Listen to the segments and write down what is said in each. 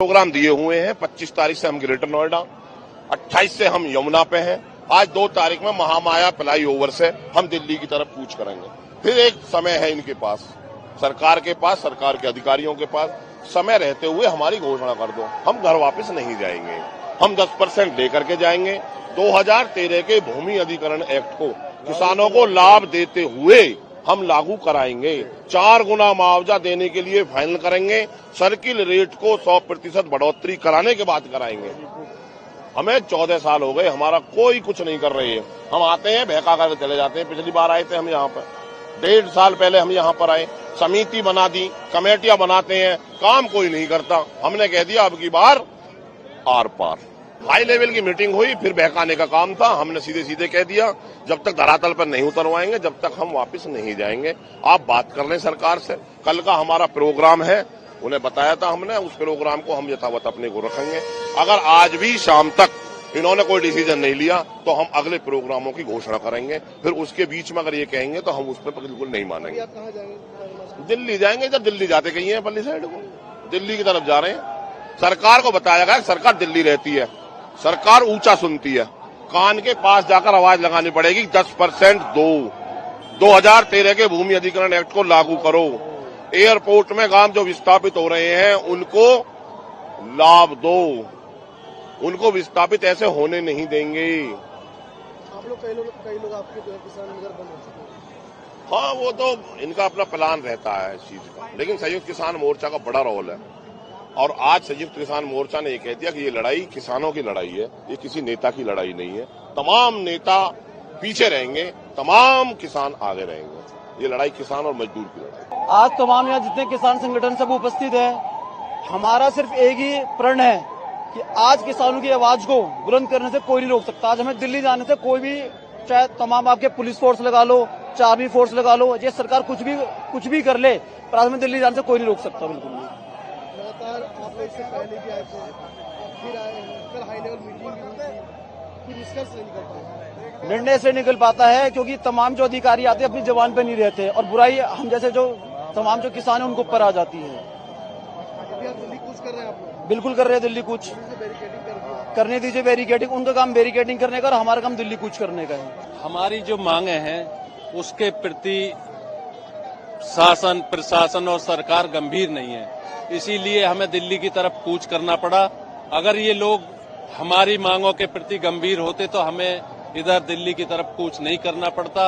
Programme दिए हुए हैं। 25 तारीख से हम ग्रेटर नोएडा, 28 से हम यमुना पे हैं। आज 2 तारीख में महामाया फ्लाईओवर से हम दिल्ली की तरफ कूच करेंगे। फिर एक समय है इनके पास, सरकार के पास, सरकार के अधिकारियों के पास, समय रहते हुए हमारी घोषणा कर दो। हम घर वापस नहीं जाएंगे, हम 10% लेकर के जाएंगे। 2013 के भूमि अधिग्रहण एक्ट को किसानों को लाभ देते हुए हम लागू कराएंगे। 4 गुना मुआवजा देने के लिए फाइनल करेंगे। सर्किल रेट को 100% बढ़ोतरी कराने के बाद कराएंगे। हमें 14 साल हो गए, हमारा कोई कुछ नहीं कर रही है। हम आते हैं, बहका करके चले जाते हैं। पिछली बार आए थे हम यहाँ पर, 1.5 साल पहले हम यहाँ पर आए, समिति बना दी, कमेटियां बनाते हैं, काम कोई नहीं करता। हमने कह दिया अब की बार आर पार। हाई लेवल की मीटिंग हुई, फिर बहकाने का काम था। हमने सीधे सीधे कह दिया जब तक धरातल पर नहीं उतरवाएंगे, जब तक हम वापस नहीं जाएंगे। आप बात कर लें सरकार से। कल का हमारा प्रोग्राम है, उन्हें बताया था हमने, उस प्रोग्राम को हम यथावत अपने को रखेंगे। अगर आज भी शाम तक इन्होंने कोई डिसीजन नहीं लिया तो हम अगले प्रोग्रामों की घोषणा करेंगे। फिर उसके बीच में अगर ये कहेंगे तो हम उस पर बिल्कुल नहीं मानेंगे। दिल्ली जाएंगे। जब दिल्ली जाते कहीं है, पल्ली साइड को दिल्ली की तरफ जा रहे हैं। सरकार को बताया गया सरकार दिल्ली रहती है, सरकार ऊंचा सुनती है। कान के पास जाकर आवाज लगानी पड़ेगी, 10% दो। 2013 के भूमि अधिग्रहण एक्ट को लागू करो। एयरपोर्ट में गांव जो विस्थापित हो रहे हैं उनको लाभ दो, उनको विस्थापित ऐसे होने नहीं देंगे। आप लोग कई लोग आपके किसान नगर बंद हो चुके हैं। हाँ, वो तो इनका अपना प्लान रहता है इस चीज का, लेकिन संयुक्त किसान मोर्चा का बड़ा रोल है। और आज संयुक्त किसान मोर्चा ने ये कह दिया कि ये लड़ाई किसानों की लड़ाई है, ये किसी नेता की लड़ाई नहीं है। तमाम नेता पीछे रहेंगे, तमाम किसान आगे रहेंगे। ये लड़ाई किसान और मजदूर की लड़ाई। आज तमाम यहाँ जितने किसान संगठन सब उपस्थित हैं, हमारा सिर्फ एक ही प्रण है कि आज किसानों की आवाज को बुलंद करने से कोई नहीं रोक सकता। आज हमें दिल्ली जाने से कोई भी, चाहे तमाम आपके पुलिस फोर्स लगा लो, चाहे आर्मी फोर्स लगा लो, ये सरकार कुछ भी कर ले, पर आज हमें दिल्ली जाने से कोई नहीं रोक सकता। बिल्कुल लगातार आप लोग इससे पहले भी आए थे, फिर आए हैं, कल हाई लेवल मीटिंग भी हुई थी, फिर निष्कर्ष नहीं निकल पाया। निर्णय से निकल पाता है क्योंकि तमाम जो अधिकारी आते हैं अपनी जबान पे नहीं रहते और बुराई हम जैसे जो तमाम जो किसान है उनको ऊपर आ जाती है। अभी आप दिल्ली कूच कर रहे हैं, आप लोग बिल्कुल कर रहे हैं दिल्ली कूच। बैरिकेडिंग कर दिया, करने दीजिए बैरिकेडिंग, उनका काम बैरिकेडिंग करने का और हमारा काम दिल्ली कूच करने का है। हमारी जो मांगे हैं उसके प्रति शासन, प्रशासन और सरकार गंभीर नहीं है, इसीलिए हमें दिल्ली की तरफ कूच करना पड़ा। अगर ये लोग हमारी मांगों के प्रति गंभीर होते तो हमें इधर दिल्ली की तरफ कूच नहीं करना पड़ता।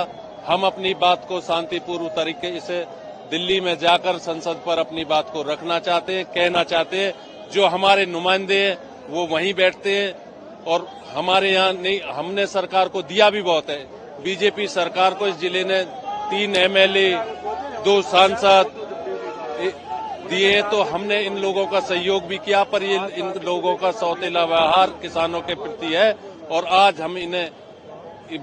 हम अपनी बात को शांतिपूर्व तरीके से दिल्ली में जाकर संसद पर अपनी बात को रखना चाहते हैं, कहना चाहते हैं। जो हमारे नुमाइंदे हैं वो वहीं बैठते हैं और हमारे यहाँ नहीं, हमने सरकार को दिया भी बहुत है। बीजेपी सरकार को इस जिले ने 3 MLA, 2 सांसद दिए, तो हमने इन लोगों का सहयोग भी किया, पर ये इन लोगों का सौतेला व्यवहार किसानों के प्रति है। और आज हम इन्हें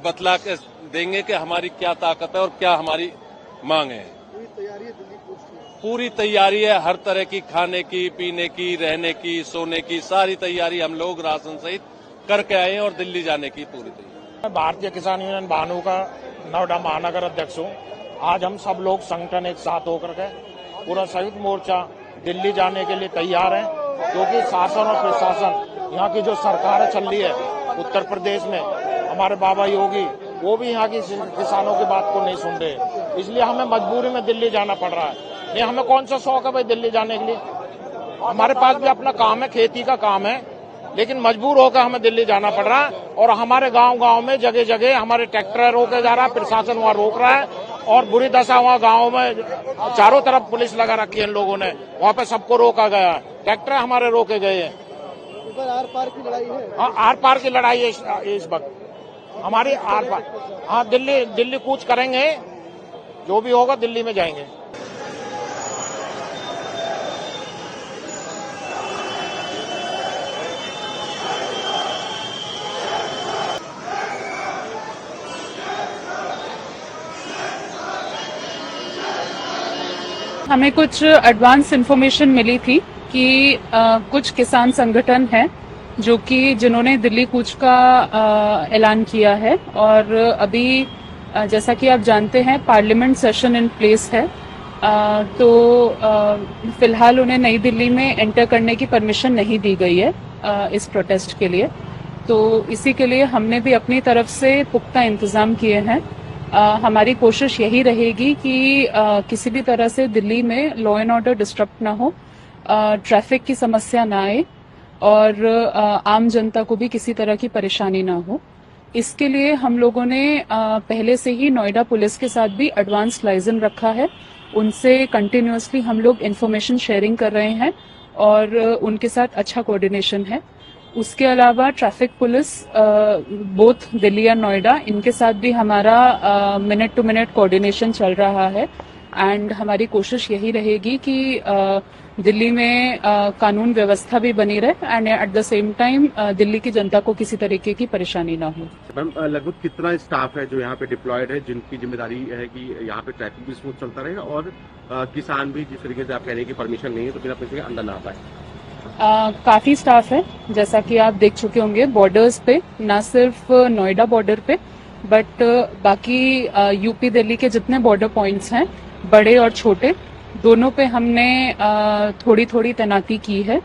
बतला के देंगे कि हमारी क्या ताकत है और क्या हमारी मांग है। पूरी तैयारी है दिल्ली कूच की? पूरी तैयारी है, हर तरह की खाने की, पीने की, रहने की, सोने की सारी तैयारी हम लोग राशन सहित करके आए हैं और दिल्ली जाने की पूरी तैयारी। मैं भारतीय किसान यूनियन भानु का नोएडा महानगर अध्यक्ष हूँ। आज हम सब लोग संगठन एक साथ होकर के पूरा संयुक्त मोर्चा दिल्ली जाने के लिए तैयार है, क्योंकि शासन और प्रशासन, यहाँ की जो सरकार चल रही है उत्तर प्रदेश में, हमारे बाबा योगी, वो भी यहाँ की किसानों की बात को नहीं सुन रहे। इसलिए हमें मजबूरी में दिल्ली जाना पड़ रहा है। नहीं, हमें कौन सा शौक है भाई दिल्ली जाने के लिए? हमारे पास भी अपना काम है, खेती का काम है, लेकिन मजबूर होकर हमें दिल्ली जाना पड़ रहा है। और हमारे गांव में जगह जगह हमारे ट्रैक्टर रोके जा रहा है, प्रशासन वहाँ रोक रहा है और बुरी दशा वहाँ गाँव में चारों तरफ पुलिस लगा रखी है इन लोगों ने, वहाँ पे सबको रोका गया है, ट्रैक्टर हमारे रोके गए हैं। इधर आर पार की लड़ाई है। हाँ, आर पार की लड़ाई है इस वक्त हमारी आर पार। हाँ, दिल्ली कूच करेंगे, जो भी होगा दिल्ली में जाएंगे। हमें कुछ एडवांस इंफॉर्मेशन मिली थी कि कुछ किसान संगठन हैं जो कि जिन्होंने दिल्ली कूच का ऐलान किया है और अभी जैसा कि आप जानते हैं पार्लियामेंट सेशन इन प्लेस है फिलहाल उन्हें नई दिल्ली में एंटर करने की परमिशन नहीं दी गई है इस प्रोटेस्ट के लिए। तो इसी के लिए हमने भी अपनी तरफ से पुख्ता इंतजाम किए हैं। हमारी कोशिश यही रहेगी कि किसी भी तरह से दिल्ली में लॉ एंड ऑर्डर डिस्टर्ब ना हो, ट्रैफिक की समस्या ना आए और आम जनता को भी किसी तरह की परेशानी ना हो। इसके लिए हम लोगों ने पहले से ही नोएडा पुलिस के साथ भी एडवांस लाइजन रखा है। उनसे कंटिन्यूअसली हम लोग इन्फॉर्मेशन शेयरिंग कर रहे हैं और उनके साथ अच्छा कोऑर्डिनेशन है। उसके अलावा ट्रैफिक पुलिस बोथ दिल्ली और नोएडा, इनके साथ भी हमारा मिनट टू मिनट कोऑर्डिनेशन चल रहा है एंड हमारी कोशिश यही रहेगी कि दिल्ली में कानून व्यवस्था भी बनी रहे and at the same time Delhi की जनता को किसी तरीके की परेशानी ना हो। मैम, लगभग कितना स्टाफ है जो यहाँ पे डिप्लॉयड है, जिनकी जिम्मेदारी है कि यहाँ पे ट्रैफिक भी स्मूथ चलता रहे और किसान भी, जिस तरीके से आप कह रहे हैं कि परमिशन नहीं है तो बिना परमिशन के अंदर ना आ पाए? काफी स्टाफ है, जैसा कि आप देख चुके होंगे बॉर्डर्स पे, ना सिर्फ नोएडा बॉर्डर पे बट बाकी यूपी दिल्ली के जितने बॉर्डर पॉइंट्स हैं, बड़े और छोटे, दोनों पे हमने थोड़ी थोड़ी तैनाती की है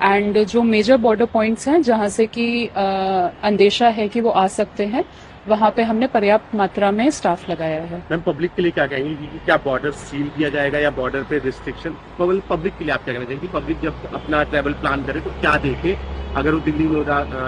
एंड जो मेजर बॉर्डर पॉइंट्स हैं जहां से कि अंदेशा है कि वो आ सकते हैं, वहां पे हमने पर्याप्त मात्रा में स्टाफ लगाया है। मैम, पब्लिक के लिए क्या कहेंगे कि क्या बॉर्डर सील किया जाएगा या बॉर्डर पे रिस्ट्रिक्शन? पब्लिक के लिए आप क्या कहना चाहेंगे? पब्लिक जब अपना ट्रैवल प्लान करे तो क्या देखे अगर वो दिल्ली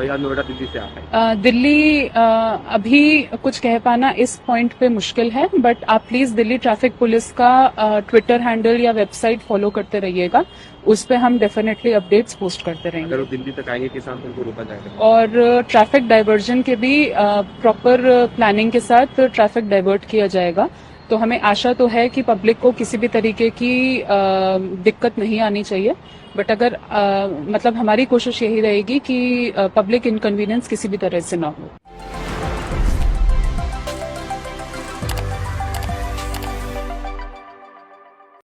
या नोएडा दिल्ली से आता है? दिल्ली अभी कुछ कह पाना इस पॉइंट पे मुश्किल है, बट आप प्लीज दिल्ली ट्रैफिक पुलिस का ट्विटर हैंडल या वेबसाइट फॉलो करते रहिएगा। उस पे हम डेफिनेटली अपडेट्स पोस्ट करते रहेंगे। अगर वो दिल्ली तक आएंगे किसान तो उनको रोका जाएगा। और ट्रैफिक डाइवर्जन के भी प्रॉपर प्लानिंग के साथ ट्रैफिक डाइवर्ट किया जाएगा। तो हमें आशा तो है कि पब्लिक को किसी भी तरीके की दिक्कत नहीं आनी चाहिए, बट अगर मतलब हमारी कोशिश यही रहेगी कि पब्लिक इनकन्वीनियंस किसी भी तरह से ना हो।